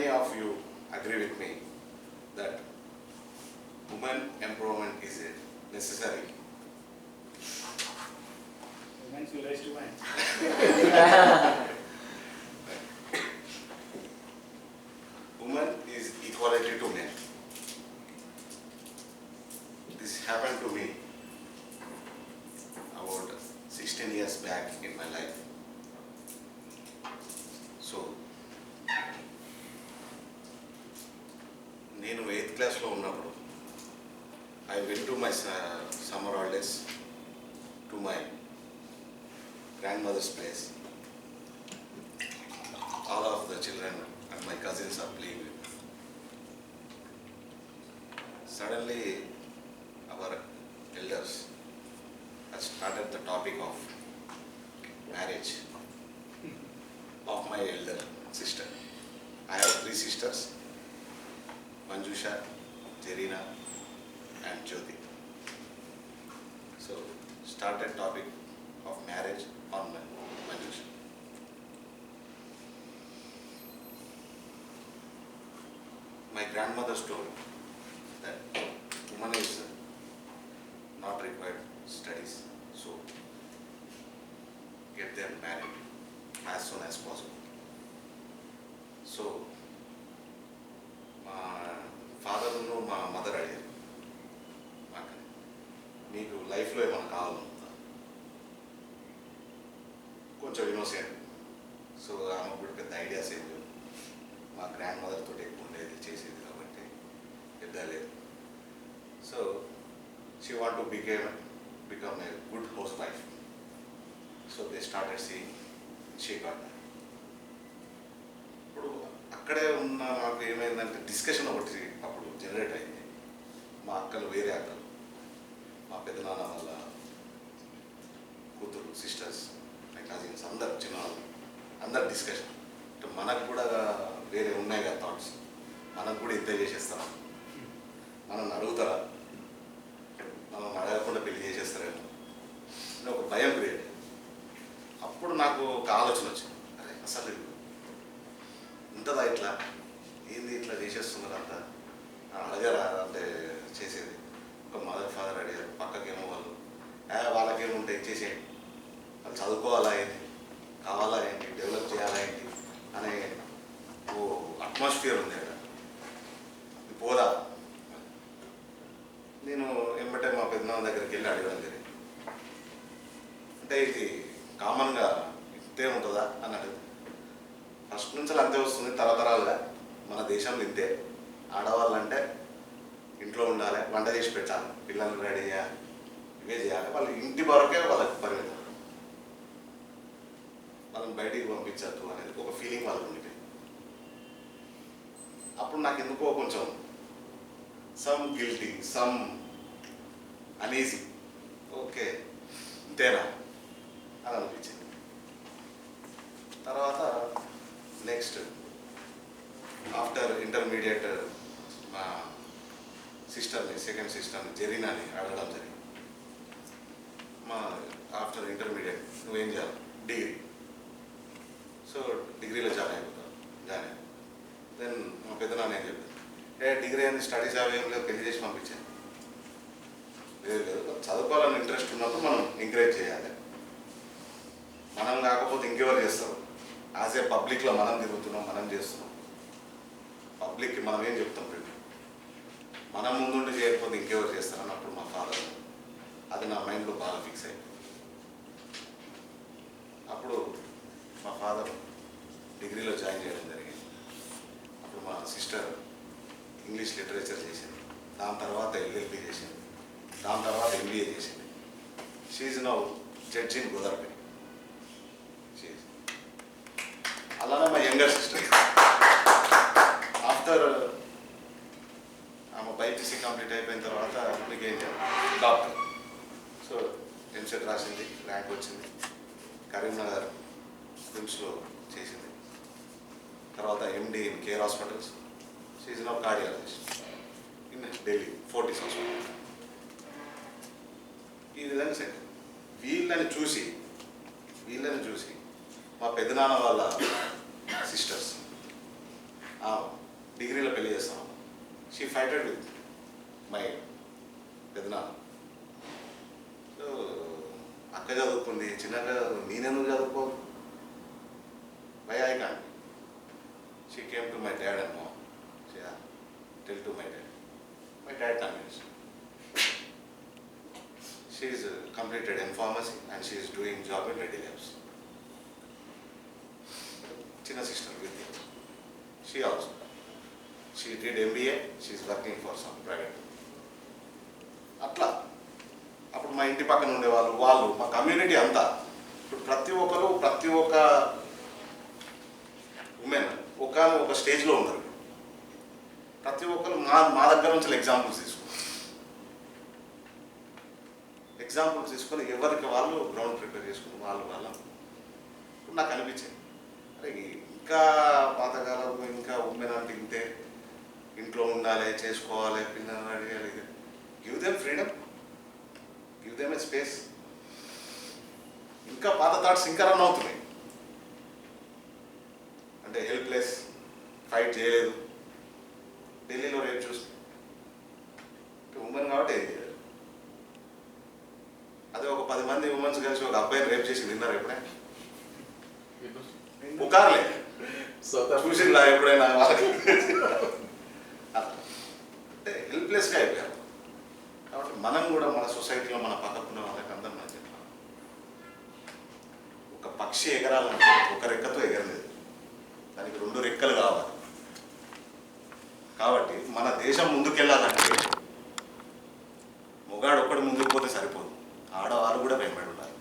many of you agree with me that women empowerment is necessary? Women will raise to men. Women is equality to men. This happened to me about 16 years back in my life. So, నేను 8th క్లాస్లో ఉన్నప్పుడు I went to my summer holidays to my grandmother's place. All of the children and my cousins are playing with me. Suddenly, our elders have started the topic of marriage of my elder sister. I have 3 sisters, Manjusha, Jerina and Jyoti. So, started topic of marriage on Manjusha. My grandmother told that woman is not required studies, so get them married as soon as possible. So, my father and my mother అడిగారు, మీకు లైఫ్లో ఏమైనా కావాలనుకుందా? కొంచెం innocent. So ఆమె కూడా పెద్ద ideas ఏం లేవు. మా గ్రాండ్ మదర్ తోటి ఎక్కువ ఉండేది చేసేది కాబట్టి పెద్ద లేదు. So she want to become a good house wife. So they started seeing she got. ఇప్పుడు అక్కడే ఉన్న నాకు ఏమైందంటే డిస్కషన్ ఒకటి అప్పుడు జనరేట్ అయింది. మా అక్కలు వేరే అక్కలు, మా పెద్దనాన్న వాళ్ళ కూతురు, సిస్టర్స్, మై కజిన్స్ అందరు చిన్నవాళ్ళు అందరు డిస్కషన్. అంటే మనకు కూడా వేరే ఉన్నాయి కదా థాట్స్, మనకు కూడా ఇంతే చేసేస్తారా, మనం అడుగుతారా, మనం అడగకుండా పెళ్లి చేసేస్తారేమో అని ఒక భయం క్రియేట్. అప్పుడు నాకు ఒక ఆలోచన వచ్చింది, అరే అసలు ఉంటుందా ఇట్లా, ఏంది ఇట్లా చేసేస్తున్నారు అంతా, అడగరా అంటే చేసేది. ఒక మదర్ ఫాదర్ అడిగారు, పక్కకేమో వాళ్ళు వాళ్ళకేముంటాయి చేసేయండి, వాళ్ళు చదువుకోవాలా ఏంటి, కావాలా ఏంటి, డెవలప్ చేయాలా ఏంటి అనే ఓ అట్మాస్ఫియర్ ఉంది అక్కడ. ఇది పోదా. నేను ఏమంటే మా పెద్దనాన్న దగ్గరికి వెళ్ళి అడగడం జరిగింది. అంటే ఇది కామన్గా ఇంతే ఉంటుందా అని అడుగుతుంది. ఫస్ట్ నుంచి అంతే వస్తుంది, తరతరాలుగా మన దేశంలో ఇంతే. ఆడవాళ్ళంటే ఇంట్లో ఉండాలి, వంట చేసి పెట్టాలి, పిల్లల్ని రెడీ చేయాలి, ఇవే చేయాలి, వాళ్ళు ఇంటి వరకే వాళ్ళకి పరిమితం, వాళ్ళని బయటికి పంపించద్దు అనేది ఒక ఫీలింగ్ వాళ్ళకు ఉండిపోయింది. అప్పుడు నాకు ఎందుకో కొంచెం some guilty, some uneasy, okay ఇంతేనా అని అనిపించింది. తర్వాత నెక్స్ట్ ఆఫ్టర్ ఇంటర్మీడియట్ మా సిస్టర్ని, సెకండ్ సిస్టర్ని, జెరీనాని అడగడం జరిగింది. మా ఆఫ్టర్ ఇంటర్మీడియట్ నువ్వేం చేయాలి, డిగ్రీ. సో డిగ్రీలో జాయిన్ అయిపోతాను. జాయిన్ అయ్యాను. దెన్ మా పెద్దనాన్న ఏం చెప్పారు, డిగ్రీ అనేది స్టడీస్ అవి ఏం లేదు, పెళ్లి చేసి పంపించాను. లేదు, చదువుకోవాలని ఇంట్రెస్ట్ ఉన్నప్పుడు మనం ఎంకరేజ్ చేయాలి. మనం కాకపోతే ఇంకెవరు చేస్తారు? యాజ్ ఏ పబ్లిక్లో మనం తిరుగుతున్నాం, మనం చేస్తున్నాం. పబ్లిక్కి మనం ఏం చెప్తాం, మనం ముందుండి చేయకపోతే ఇంకెవరు చేస్తారని అప్పుడు మా ఫాదర్, అది నా మైండ్లో బాగా ఫిక్స్ అయింది. అప్పుడు మా ఫాదర్ డిగ్రీలో జాయిన్ చేయడం జరిగింది. అప్పుడు మా సిస్టర్ ఇంగ్లీష్ లిటరేచర్ చేసింది, దాని తర్వాత ఎల్ఎల్బి చేసింది, దాని తర్వాత ఎంబీఏ చేసింది. She is now judge in Godavari. అలానే మా యంగర్ సిస్టర్ ఆఫ్టర్ ఆమె బైపీసీ కంప్లీట్ అయిపోయిన తర్వాత మీకు ఏం చేయాలి, డాక్టర్. సో ఎంసెట్ రాసింది, ర్యాంక్ వచ్చింది, కరీంనగర్ రిమ్స్లో చేసింది. తర్వాత MD in care hospitals. She is now cardiologist in Delhi Fortis hospital. ఈ విధంగా సెట్. వీళ్ళని చూసి మా పెద్దనాన్న వాళ్ళ సిస్టర్స్ డిగ్రీలో పెళ్లి చేస్తాం. షీ ఫైటెడ్ విత్ మై పెద్దనాన్న. సో అక్క చదువుకుంది, చిన్నగా నేనెందుకు చదువుకోదు? Why I can't. She came to my dad and mom. Tell to my dad. My dad convinced. She is completed in pharmacy and she is doing job in Reddy Labs. Chinna sister Vidya. She also. She did MBA. She is working for some private. అట్లా అప్పుడు మా ఇంటి పక్కన ఉండేవాళ్ళు, వాళ్ళు మా community అంతా. ఇప్పుడు ప్రతి ఒక్క ఉమెన్ ఒక స్టేజ్లో ఉన్నారు. ప్రతి ఒక్కరు మా దగ్గర నుంచి ఎగ్జాంపుల్స్ తీసుకొని ఎవరికి వాళ్ళు గ్రౌండ్ ప్రిపేర్ చేసుకుని వాళ్ళు నాకు అనిపించింది, అరే ఇంకా పాతకాలం ఇంకా ఉమెన్ అంటే ఇంతే, ఇంట్లో ఉండాలి, చేసుకోవాలి, పిల్లల్ని అడిగాలి. Give them freedom, give them a space. ఇంకా పాత థాట్స్ ఇంకా రన్ అవుతున్నాయి. అంటే హెల్ప్లెస్, ఫైట్ చేయలేదు. ఢిల్లీలో రేపు చూస్తే ఉమెన్ కాబట్టి ఏం చేయలేదు. అదే ఒక 10 మంది ఉమెన్స్ కలిసి ఒక అబ్బాయిని రేప్ చేసి విన్నారు ఎప్పుడైనా? పుకార్లే చూసిందా ఎప్పుడైనా? అంటే హెల్ప్లెస్గా అయిపోయారు. కాబట్టి మనం కూడా మన సొసైటీలో మన పక్కకున్న వాళ్ళకి అందరం మనం చెప్పాలి, ఒక పక్షి ఎగరాలంటే ఒక రెక్కతో ఎగరలేదు, దానికి 2 రెక్కలు కావాలి. కాబట్టి మన దేశం ముందుకెళ్ళాలంటే మొగాడు ఒక్కడు ముందుకు పోతే సరిపోదు, ఆడవాళ్ళు కూడా భయపడి ఉండాలి.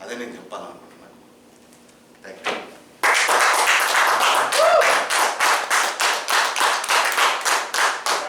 అదే నేను చెప్పాలనుకుంటున్నాను. Thank you.